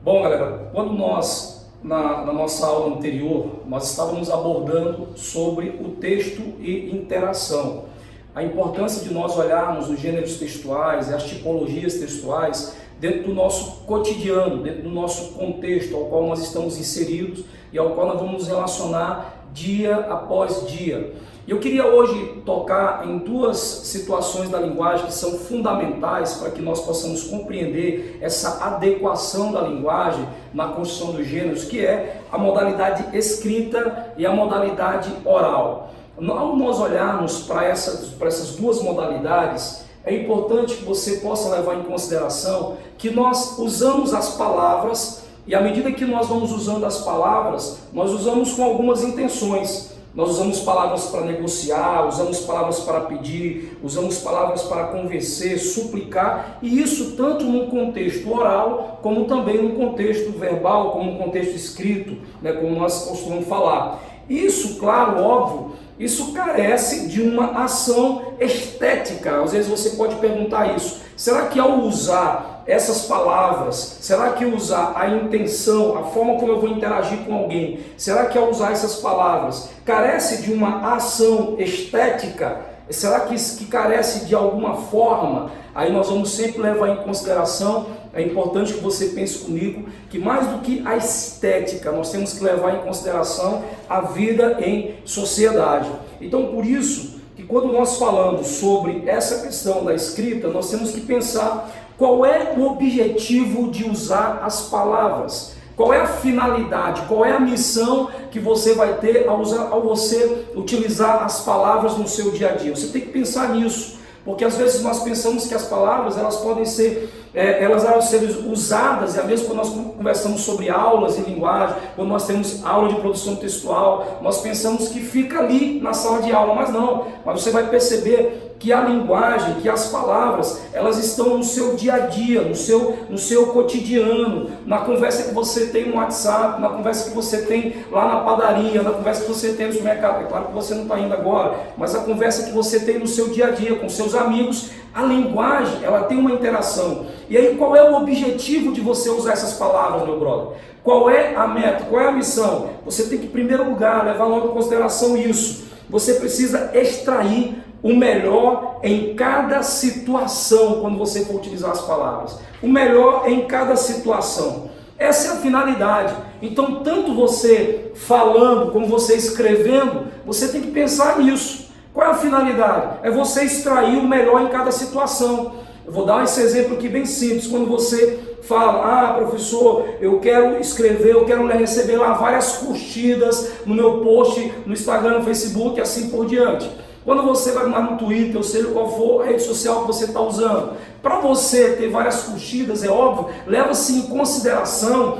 Bom, galera, quando na nossa aula anterior, nós estávamos abordando sobre o texto e interação. A importância de nós olharmos os gêneros textuais e as tipologias textuais dentro do nosso cotidiano, dentro do nosso contexto ao qual nós estamos inseridos e ao qual nós vamos nos relacionar dia após dia. E eu queria hoje tocar em duas situações da linguagem que são fundamentais para que nós possamos compreender essa adequação da linguagem na construção dos gêneros, que é a modalidade escrita e a modalidade oral. Ao nós olharmos para essas duas modalidades, é importante que você possa levar em consideração que nós usamos as palavras e à medida que nós vamos usando as palavras, nós usamos com algumas intenções. Nós usamos palavras para negociar, usamos palavras para pedir, usamos palavras para convencer, suplicar, e isso tanto no contexto oral, como também no contexto verbal, como no contexto escrito, como nós costumamos falar. Isso, claro, óbvio, isso carece de uma ação estética. Às vezes você pode perguntar isso. Será que ao usar essas palavras, será que usar a intenção, a forma como eu vou interagir com alguém, será que ao usar essas palavras carece de uma ação estética? Será que carece de alguma forma? Aí nós vamos sempre levar em consideração, é importante que você pense comigo, que mais do que a estética, nós temos que levar em consideração a vida em sociedade. Então, por isso, que quando nós falamos sobre essa questão da escrita, nós temos que pensar qual é o objetivo de usar as palavras. Qual é a finalidade, qual é a missão que você vai ter ao você utilizar as palavras no seu dia a dia? Você tem que pensar nisso, porque às vezes nós pensamos que as palavras elas podem ser, elas vão ser usadas, e mesmo quando nós conversamos sobre aulas e linguagem, quando nós temos aula de produção textual, nós pensamos que fica ali na sala de aula, mas não, mas você vai perceber que a linguagem, que as palavras, elas estão no seu dia a dia, no seu cotidiano, na conversa que você tem no WhatsApp, na conversa que você tem lá na padaria, na conversa que você tem no supermercado. É claro que você não está indo agora, mas a conversa que você tem no seu dia a dia, com seus amigos, a linguagem, ela tem uma interação. E aí, qual é o objetivo de você usar essas palavras, meu brother? Qual é a meta? Qual é a missão? Você tem que, em primeiro lugar, levar logo em consideração isso. Você precisa extrair o melhor em cada situação quando você for utilizar as palavras. O melhor em cada situação. Essa é a finalidade. Então, tanto você falando como você escrevendo, você tem que pensar nisso. Qual é a finalidade? É você extrair o melhor em cada situação. Eu vou dar esse exemplo aqui bem simples. Quando você fala, professor, eu quero escrever, eu quero receber lá várias curtidas no meu post, no Instagram, no Facebook e assim por diante. Quando você vai lá no Twitter, ou seja qual for a rede social que você está usando, para você ter várias curtidas, é óbvio, leva-se em consideração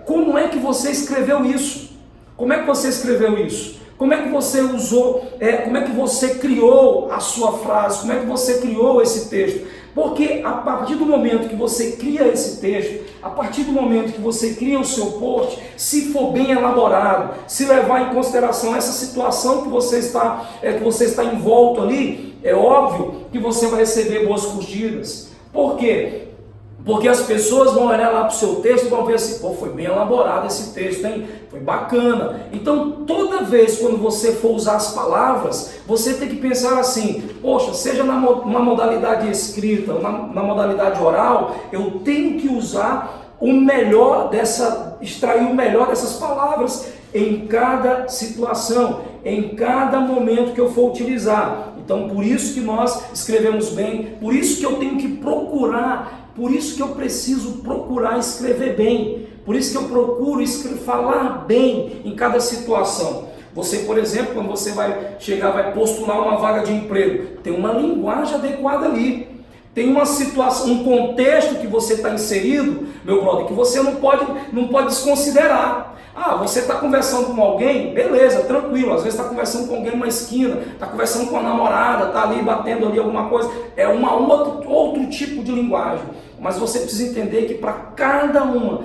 como é que você escreveu isso. Como é que você escreveu isso? Como é que você usou, como é que você criou a sua frase, como é que você criou esse texto? Porque a partir do momento que você cria esse texto, a partir do momento que você cria o seu post, se for bem elaborado, se levar em consideração essa situação que você está envolto ali, é óbvio que você vai receber boas curtidas. Por quê? Porque as pessoas vão olhar lá para o seu texto e vão ver assim, foi bem elaborado esse texto, hein? Foi bacana. Então, toda vez quando você for usar as palavras, você tem que pensar assim, poxa, seja na modalidade escrita, na modalidade oral, eu tenho que usar o melhor extrair o melhor dessas palavras em cada situação, em cada momento que eu for utilizar. Então, por isso que nós escrevemos bem, por isso que eu tenho que procurar, por isso que eu preciso procurar escrever bem, por isso que eu procuro falar bem em cada situação. Você, por exemplo, quando você vai postular uma vaga de emprego, tem uma linguagem adequada ali. Tem uma situação, um contexto que você está inserido, meu brother, que você não pode desconsiderar. Você está conversando com alguém, beleza, tranquilo. Às vezes está conversando com alguém numa esquina, está conversando com a namorada, está ali batendo ali alguma coisa. É outro tipo de linguagem. Mas você precisa entender que para cada uma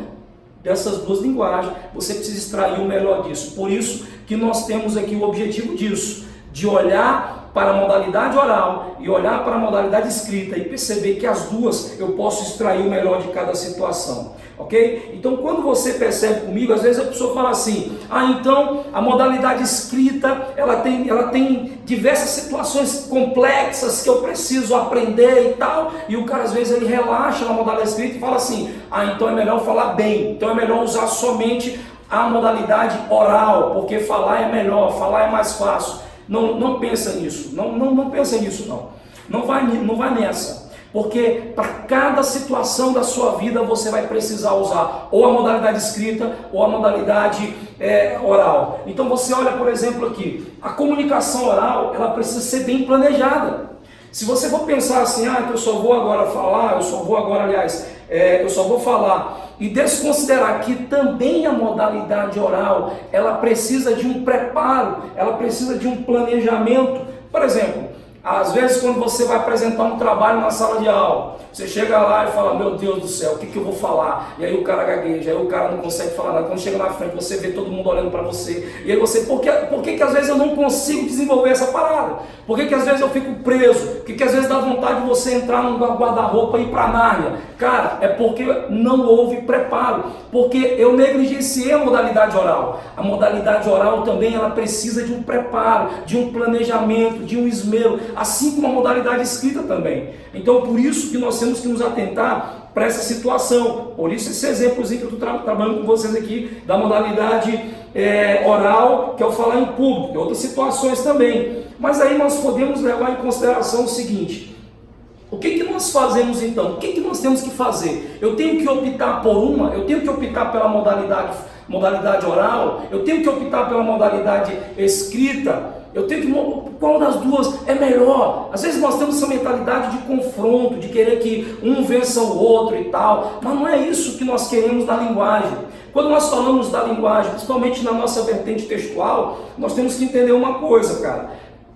dessas duas linguagens, você precisa extrair o melhor disso. Por isso que nós temos aqui o objetivo disso, de olhar para a modalidade oral e olhar para a modalidade escrita e perceber que as duas eu posso extrair o melhor de cada situação. Ok? Então, quando você percebe comigo, às vezes a pessoa fala assim: ah, então a modalidade escrita ela tem diversas situações complexas que eu preciso aprender e tal, e o cara às vezes ele relaxa na modalidade escrita e fala assim: ah, então é melhor falar bem, então é melhor usar somente a modalidade oral, porque falar é melhor, falar é mais fácil. Não pensa nisso, não pensa nisso não vai nessa. Porque para cada situação da sua vida você vai precisar usar ou a modalidade escrita ou a modalidade oral. Então você olha, por exemplo, aqui, a comunicação oral, ela precisa ser bem planejada. Se você for pensar assim, que eu só vou agora falar, eu só vou falar e desconsiderar que também a modalidade oral, ela precisa de um preparo, ela precisa de um planejamento. Por exemplo, às vezes quando você vai apresentar um trabalho na sala de aula, você chega lá e fala: meu Deus do céu, o que eu vou falar? E aí o cara gagueja, aí o cara não consegue falar nada. Quando chega na frente, você vê todo mundo olhando para você. E aí você, por que às vezes eu não consigo desenvolver essa parada? Por que às vezes eu fico preso? Por que às vezes dá vontade de você entrar num guarda-roupa e ir para a Nárnia? Cara, é porque não houve preparo. Porque eu negligenciei a modalidade oral. A modalidade oral também ela precisa de um preparo, de um planejamento, de um esmero, assim como a modalidade escrita também. Então, por isso que nós temos que nos atentar para essa situação. Por isso esse exemplozinho que eu estou trabalhando com vocês aqui, da modalidade oral, que é o falar em público, e outras situações também. Mas aí nós podemos levar em consideração o seguinte: o que nós fazemos então? O que nós temos que fazer? Eu tenho que optar por uma? Eu tenho que optar pela modalidade oral? Eu tenho que optar pela modalidade escrita? Eu tenho que... Qual das duas é melhor? Às vezes nós temos essa mentalidade de confronto, de querer que um vença o outro e tal, mas não é isso que nós queremos da linguagem. Quando nós falamos da linguagem, principalmente na nossa vertente textual, nós temos que entender uma coisa, cara.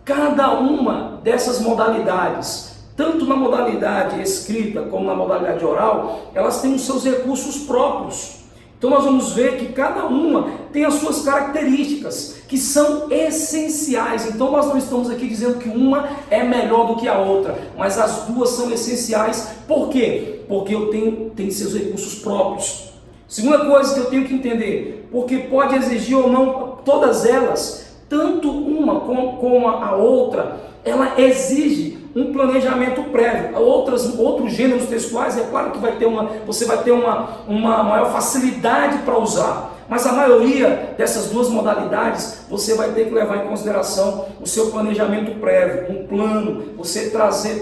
Cada uma dessas modalidades, tanto na modalidade escrita como na modalidade oral, elas têm os seus recursos próprios. Então nós vamos ver que cada uma tem as suas características, que são essenciais. Então nós não estamos aqui dizendo que uma é melhor do que a outra, mas as duas são essenciais. Por quê? Porque eu tenho seus recursos próprios. Segunda coisa que eu tenho que entender, porque pode exigir ou não, todas elas, tanto uma como a outra, ela exige um planejamento prévio. Outros gêneros textuais, é claro que você vai ter uma maior facilidade para usar, mas a maioria dessas duas modalidades você vai ter que levar em consideração o seu planejamento prévio, um plano, você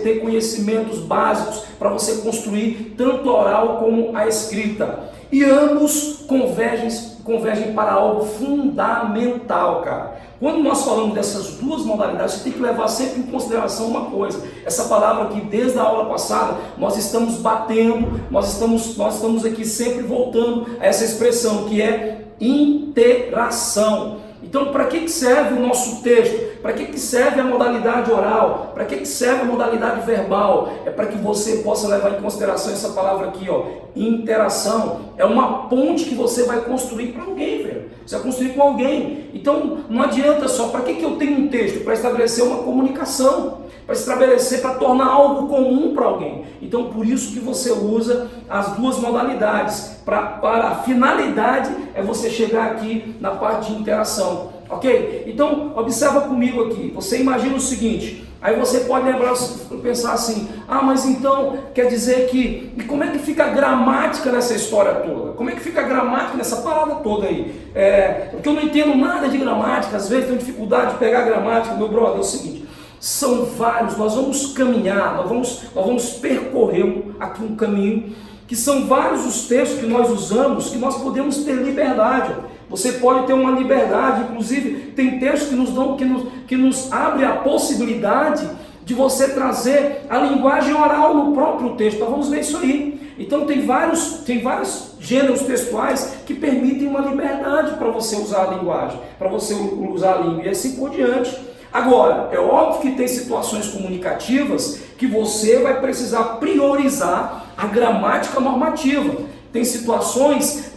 ter conhecimentos básicos para você construir tanto a oral como a escrita. E ambos convergem para algo fundamental, cara. Quando nós falamos dessas duas modalidades, você tem que levar sempre em consideração uma coisa. Essa palavra que desde a aula passada nós estamos batendo, nós estamos aqui sempre voltando a essa expressão que é interação. Então, para que serve o nosso texto? Para que serve a modalidade oral? Para que serve a modalidade verbal? É para que você possa levar em consideração essa palavra aqui, ó, interação. É uma ponte que você vai construir para alguém, velho. Você vai construir com alguém. Então, não adianta só. Para que eu tenho um texto? Para estabelecer uma comunicação. Para tornar algo comum para alguém. Então, por isso que você usa as duas modalidades. Para a finalidade é você chegar aqui na parte de interação. Ok? Então, observa comigo aqui. Você imagina o seguinte. Aí você pode pensar assim: mas então quer dizer que... E como é que fica a gramática nessa história toda? Como é que fica a gramática nessa parada toda aí? Porque eu não entendo nada de gramática. Às vezes tenho dificuldade de pegar a gramática. Meu brother, é o seguinte. São vários, nós vamos caminhar, nós vamos percorrer aqui um caminho, que são vários os textos que nós usamos, que nós podemos ter liberdade. Você pode ter uma liberdade, inclusive tem textos que nos abre a possibilidade de você trazer a linguagem oral no próprio texto. Então vamos ver isso aí. Então tem vários gêneros textuais que permitem uma liberdade para você usar a linguagem, para você usar a língua e assim por diante. Agora, é óbvio que tem situações comunicativas que você vai precisar priorizar a gramática normativa. Tem situações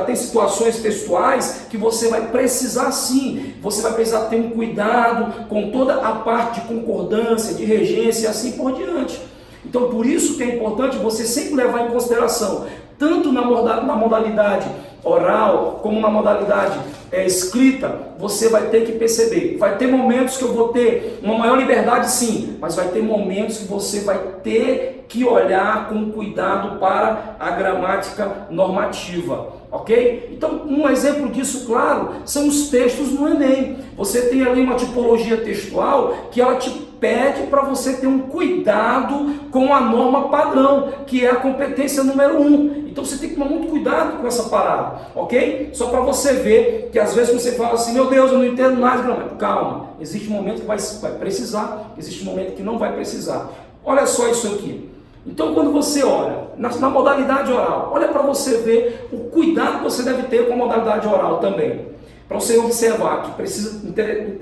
tem situações textuais que você vai precisar sim, você vai precisar ter um cuidado com toda a parte de concordância, de regência e assim por diante. Então, por isso que é importante você sempre levar em consideração, tanto na modalidade oral, como na modalidade escrita, você vai ter que perceber. Vai ter momentos que eu vou ter uma maior liberdade, sim, mas vai ter momentos que você vai ter que olhar com cuidado para a gramática normativa, ok? Então, um exemplo disso, claro, são os textos no Enem. Você tem ali uma tipologia textual que ela te pede para você ter um cuidado com a norma padrão, que é a competência número 1. Então você tem que tomar muito cuidado com essa parada, ok? Só para você ver que às vezes você fala assim, meu Deus, eu não entendo nada de gramática. Calma, existe um momento que vai precisar, existe um momento que não vai precisar. Olha só isso aqui. Então quando você olha na modalidade oral, olha para você ver o cuidado que você deve ter com a modalidade oral também. Para você observar que precisa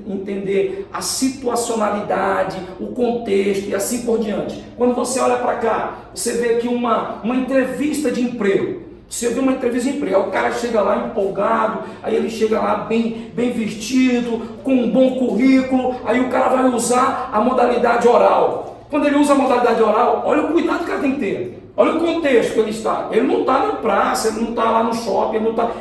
entender a situacionalidade, o contexto e assim por diante. Quando você olha para cá, você vê aqui uma entrevista de emprego. Você vê uma entrevista de emprego, aí o cara chega lá empolgado, aí ele chega lá bem vestido, com um bom currículo, aí o cara vai usar a modalidade oral. Quando ele usa a modalidade oral, olha o cuidado que o cara tem que ter. Olha o contexto que ele está. Ele não está na praça, ele não está lá no shopping,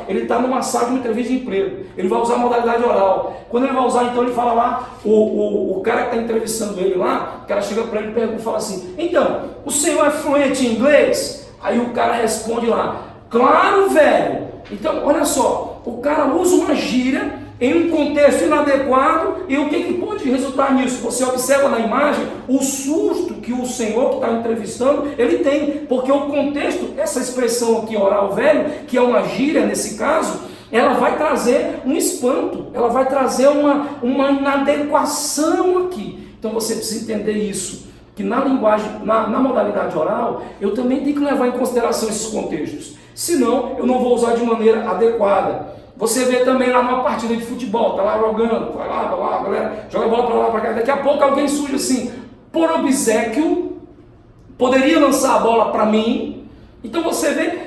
ele está numa sala de uma entrevista de emprego. Ele vai usar a modalidade oral. Quando ele vai usar, então ele fala lá, o cara que está entrevistando ele lá, o cara chega para ele e pergunta, fala assim, então, o senhor é fluente em inglês? Aí o cara responde lá, claro, velho. Então, olha só, o cara usa uma gíria em um contexto inadequado, e o que pode resultar nisso? Você observa na imagem o susto que o senhor que está entrevistando, ele tem, porque o contexto, essa expressão aqui, oral velho, que é uma gíria nesse caso, ela vai trazer um espanto, ela vai trazer uma inadequação aqui. Então você precisa entender isso, que na linguagem, na modalidade oral, eu também tenho que levar em consideração esses contextos, senão eu não vou usar de maneira adequada. Você vê também lá numa partida de futebol, tá lá jogando, vai lá, galera, joga a bola para lá, para cá, daqui a pouco alguém surge assim, por obséquio, poderia lançar a bola para mim. Então você vê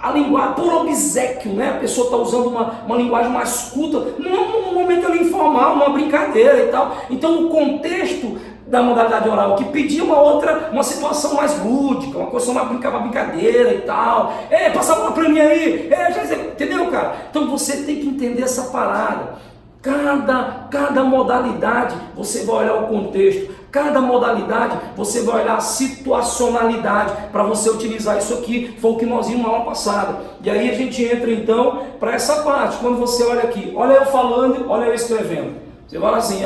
a linguagem, por obséquio, né? A pessoa está usando uma linguagem mais culta, num momento ali informal, numa brincadeira e tal. Então o contexto da modalidade oral, que pedia uma situação mais lúdica, uma coisa mais brincadeira e tal, passa a bola pra mim aí, entendeu, cara? Então você tem que entender essa parada. Cada modalidade você vai olhar o contexto, cada modalidade você vai olhar a situacionalidade para você utilizar isso aqui. Foi o que nós vimos na aula passada. E aí a gente entra então para essa parte. Quando você olha aqui, olha eu falando, olha eu escrevendo. Você fala assim,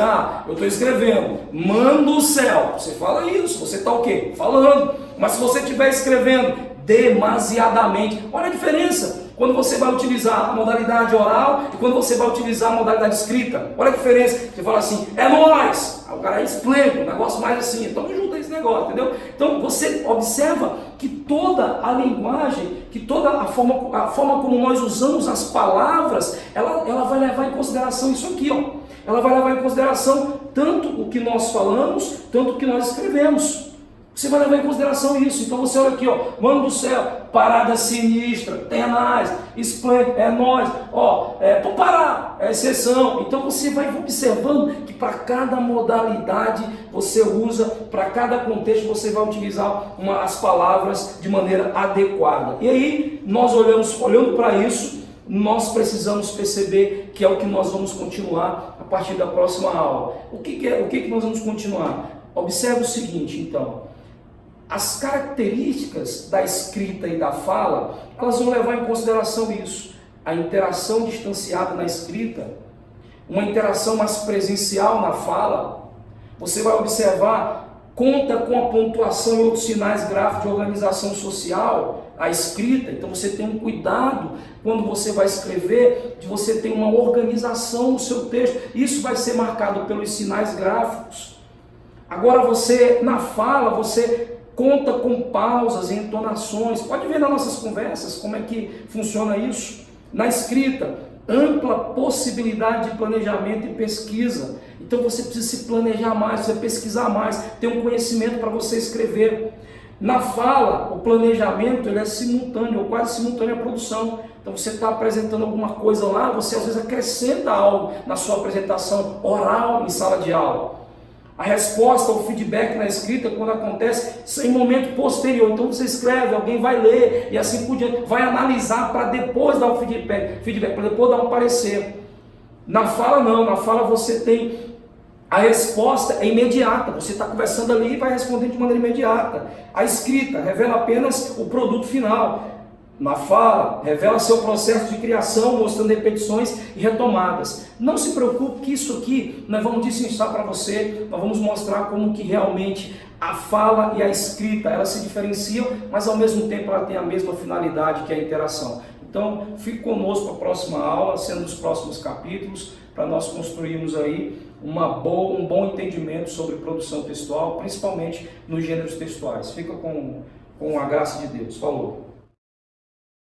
eu estou escrevendo, manda o céu. Você fala isso, você está o quê? Falando. Mas se você estiver escrevendo demasiadamente, olha a diferença. Quando você vai utilizar a modalidade oral e quando você vai utilizar a modalidade escrita, olha a diferença. Você fala assim, é nóis. Aí o cara é esplêndido, um negócio mais assim, então junta esse negócio, entendeu? Então você observa que toda a linguagem, que toda a forma como nós usamos as palavras, ela vai levar em consideração isso aqui, ó. Ela vai levar em consideração tanto o que nós falamos, tanto o que nós escrevemos. Você vai levar em consideração isso. Então você olha aqui, ó, mano do céu, parada sinistra, tenaz, esplêndido, é nóis, por parar, é exceção. Então você vai observando que para cada modalidade você usa, para cada contexto você vai utilizar as palavras de maneira adequada. E aí nós olhando para isso, nós precisamos perceber que é o que nós vamos continuar a partir da próxima aula. O que nós vamos continuar? Observe o seguinte, então. As características da escrita e da fala, elas vão levar em consideração isso. A interação distanciada na escrita, uma interação mais presencial na fala. Você vai observar, conta com a pontuação e outros sinais gráficos de organização social, a escrita. Então você tem um cuidado quando você vai escrever, de você ter uma organização no seu texto. Isso vai ser marcado pelos sinais gráficos. Agora você, na fala, você conta com pausas e entonações. Pode ver nas nossas conversas como é que funciona isso. Na escrita, ampla possibilidade de planejamento e pesquisa. Então você precisa se planejar mais, precisa pesquisar mais, ter um conhecimento para você escrever. Na fala, o planejamento ele é simultâneo, ou quase simultâneo à produção. Então você está apresentando alguma coisa lá, você às vezes acrescenta algo na sua apresentação oral em sala de aula. A resposta, o feedback na escrita, quando acontece, em momento posterior. Então você escreve, alguém vai ler e assim por diante, vai analisar para depois dar um feedback, para depois dar um parecer. Na fala não, na fala você tem a resposta é imediata, você está conversando ali e vai responder de maneira imediata. A escrita revela apenas o produto final. Na fala, revela seu processo de criação, mostrando repetições e retomadas. Não se preocupe que isso aqui nós vamos destrinchar para você, nós vamos mostrar como que realmente a fala e a escrita, elas se diferenciam, mas ao mesmo tempo ela tem a mesma finalidade que é a interação. Então, fique conosco para a próxima aula, sendo os próximos capítulos, para nós construirmos aí um bom entendimento sobre produção textual, principalmente nos gêneros textuais. Fica com a graça de Deus. Falou!